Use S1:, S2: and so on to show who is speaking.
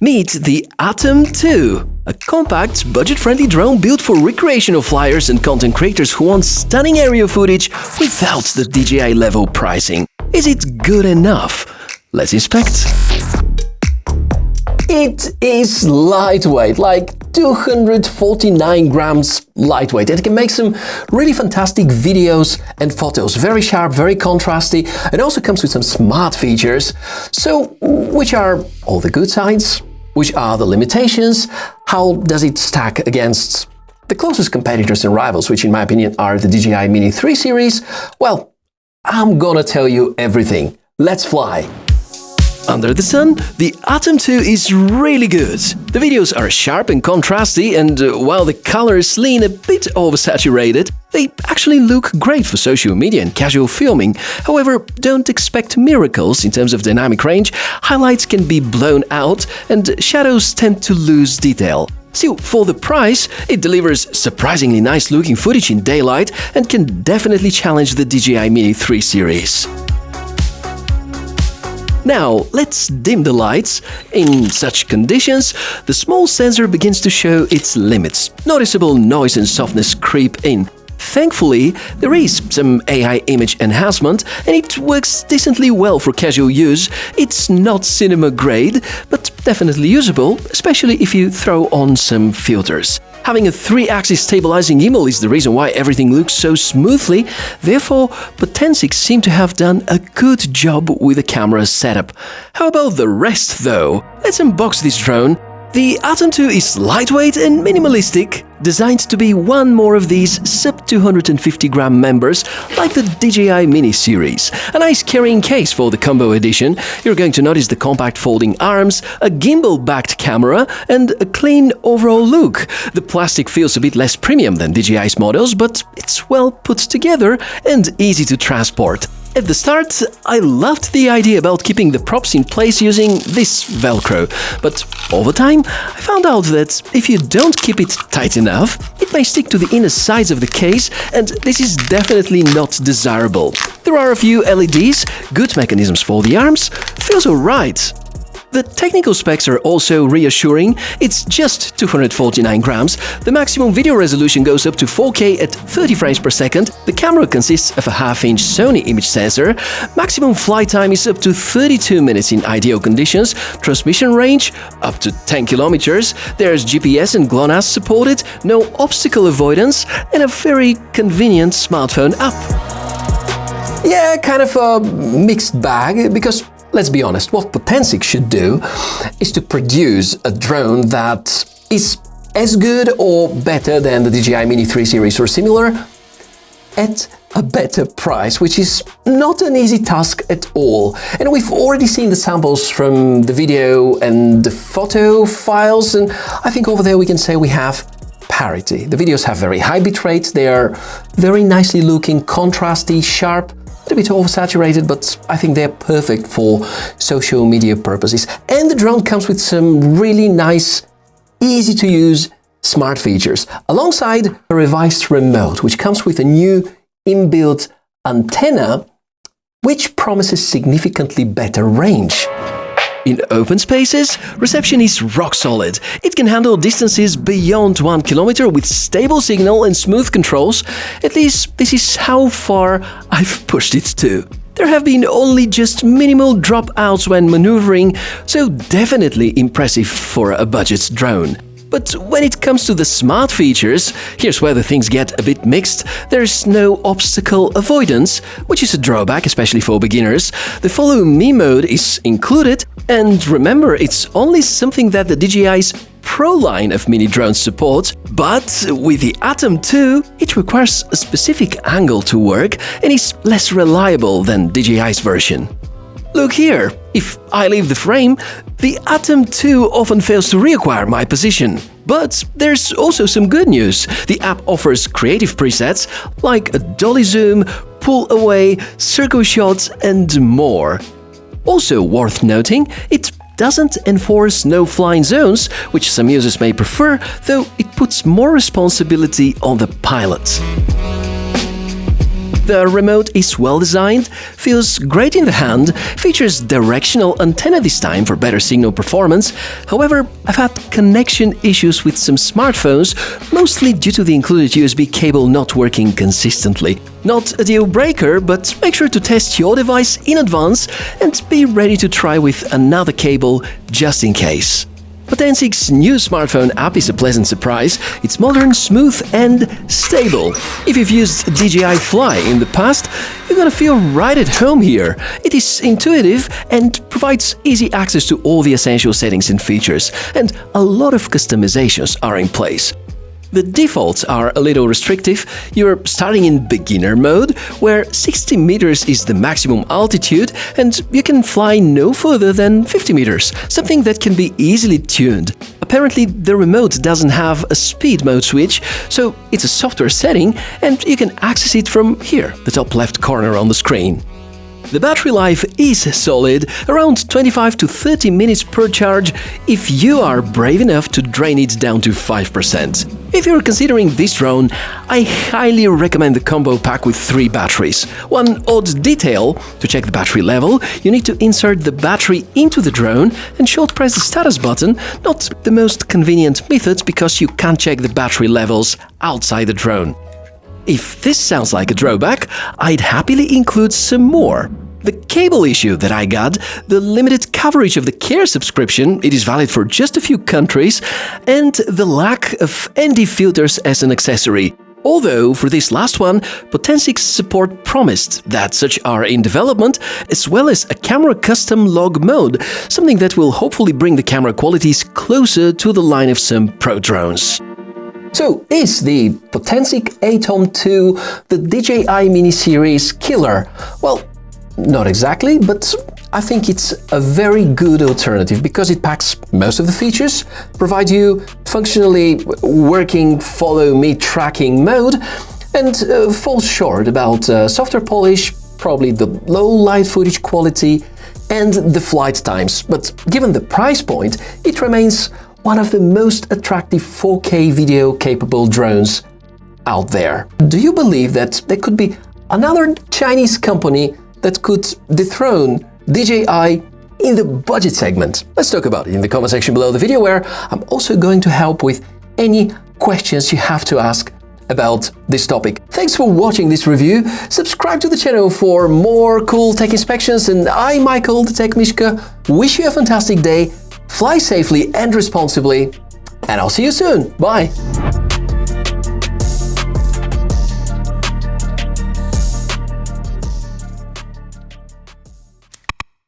S1: Meet the Atom 2, a compact, budget-friendly drone built for recreational flyers and content creators who want stunning aerial footage without the DJI-level pricing. Is it good enough? Let's inspect. It is lightweight, like 249 grams lightweight, and it can make some really fantastic videos and photos. Very sharp, very contrasty. It also comes with some smart features. So, which are all the good sides? Which are the limitations? How does it stack against the closest competitors and rivals, which in my opinion are the DJI Mini 3 series? Well, I'm gonna tell you everything. Let's fly! Under the sun, the Atom 2 is really good. The videos are sharp and contrasty, and while the colors lean a bit oversaturated, they actually look great for social media and casual filming. However, don't expect miracles in terms of dynamic range. Highlights can be blown out, and shadows tend to lose detail. Still, for the price, it delivers surprisingly nice-looking footage in daylight and can definitely challenge the DJI Mini 3 series. Now, let's dim the lights. In such conditions, the small sensor begins to show its limits. Noticeable noise and softness creep in. Thankfully, there is some AI image enhancement, and it works decently well for casual use. It's not cinema grade, but definitely usable, especially if you throw on some filters. Having a 3-axis stabilizing gimbal is the reason why everything looks so smoothly. Therefore, Potensic seem to have done a good job with the camera setup. How about the rest, though? Let's unbox this drone. The Atom 2 is lightweight and minimalistic, designed to be one more of these sub-250-gram members like the DJI Mini series. A nice carrying case for the combo edition. You're going to notice the compact folding arms, a gimbal-backed camera, and a clean overall look. The plastic feels a bit less premium than DJI's models, but it's well put together and easy to transport. At the start, I loved the idea about keeping the props in place using this Velcro, but over time, I found out that if you don't keep it tight enough, it may stick to the inner sides of the case, and this is definitely not desirable. There are a few LEDs, good mechanisms for the arms, feels alright. The technical specs are also reassuring. It's just 249 grams. The maximum video resolution goes up to 4K at 30 frames per second. The camera consists of a half-inch Sony image sensor. Maximum flight time is up to 32 minutes in ideal conditions. Transmission range up to 10 kilometers. There's GPS and GLONASS supported, no obstacle avoidance, and a very convenient smartphone app. Yeah, kind of a mixed bag, because let's be honest, what Potensic should do is to produce a drone that is as good or better than the DJI Mini 3 series or similar at a better price, which is not an easy task at all. And we've already seen the samples from the video and the photo files, and I think over there we can say we have parity. The videos have very high bitrate, they are very nicely looking, contrasty, sharp, a bit oversaturated, but I think they're perfect for social media purposes. And the drone comes with some really nice, easy to use smart features, alongside a revised remote, which comes with a new inbuilt antenna, which promises significantly better range. In open spaces, reception is rock solid. It can handle distances beyond 1 kilometer with stable signal and smooth controls. At least this is how far I've pushed it to. There have been only just minimal dropouts when maneuvering, so definitely impressive for a budget drone. But when it comes to the smart features, here's where the things get a bit mixed. There's no obstacle avoidance, which is a drawback, especially for beginners. The Follow Me mode is included, and remember, it's only something that the DJI's Pro line of mini drones supports, but with the Atom 2, it requires a specific angle to work and is less reliable than DJI's version. Look here, if I leave the frame, the Atom 2 often fails to reacquire my position. But there's also some good news. The app offers creative presets like a dolly zoom, pull away, circle shots, and more. Also worth noting, it doesn't enforce no-flying zones, which some users may prefer, though it puts more responsibility on the pilot. The remote is well designed, feels great in the hand, features directional antenna this time for better signal performance. However, I've had connection issues with some smartphones, mostly due to the included USB cable not working consistently. Not a deal breaker, but make sure to test your device in advance and be ready to try with another cable just in case. Potensic's new smartphone app is a pleasant surprise. It's modern, smooth and stable. If you've used DJI Fly in the past, you're gonna feel right at home here. It is intuitive and provides easy access to all the essential settings and features, and a lot of customizations are in place. The defaults are a little restrictive. You're starting in beginner mode, where 60 meters is the maximum altitude, and you can fly no further than 50 meters, something that can be easily tuned. Apparently, the remote doesn't have a speed mode switch, so it's a software setting, and you can access it from here, the top left corner on the screen. The battery life is solid, around 25 to 30 minutes per charge if you are brave enough to drain it down to 5%. If you're considering this drone, I highly recommend the combo pack with 3 batteries. One odd detail: to check the battery level, you need to insert the battery into the drone and short press the status button, not the most convenient method because you can't check the battery levels outside the drone. If this sounds like a drawback, I'd happily include some more. The cable issue that I got, the limited coverage of the Care subscription, it is valid for just a few countries, and the lack of ND filters as an accessory. Although, for this last one, Potensic support promised that such are in development, as well as a camera custom log mode, something that will hopefully bring the camera qualities closer to the line of some pro drones. So, is the Potensic Atom 2 the DJI mini-series killer? Well, not exactly, but I think it's a very good alternative because it packs most of the features, provides you functionally working follow-me tracking mode, and falls short about software polish, probably the low light footage quality, and the flight times. But given the price point, it remains one of the most attractive 4K video-capable drones out there. Do you believe that there could be another Chinese company that could dethrone DJI in the budget segment? Let's talk about it in the comment section below the video, where I'm also going to help with any questions you have to ask about this topic. Thanks for watching this review. Subscribe to the channel for more cool tech inspections, and I, Michael, the Tech Mishka, wish you a fantastic day. Fly safely and responsibly, and I'll see you soon. Bye!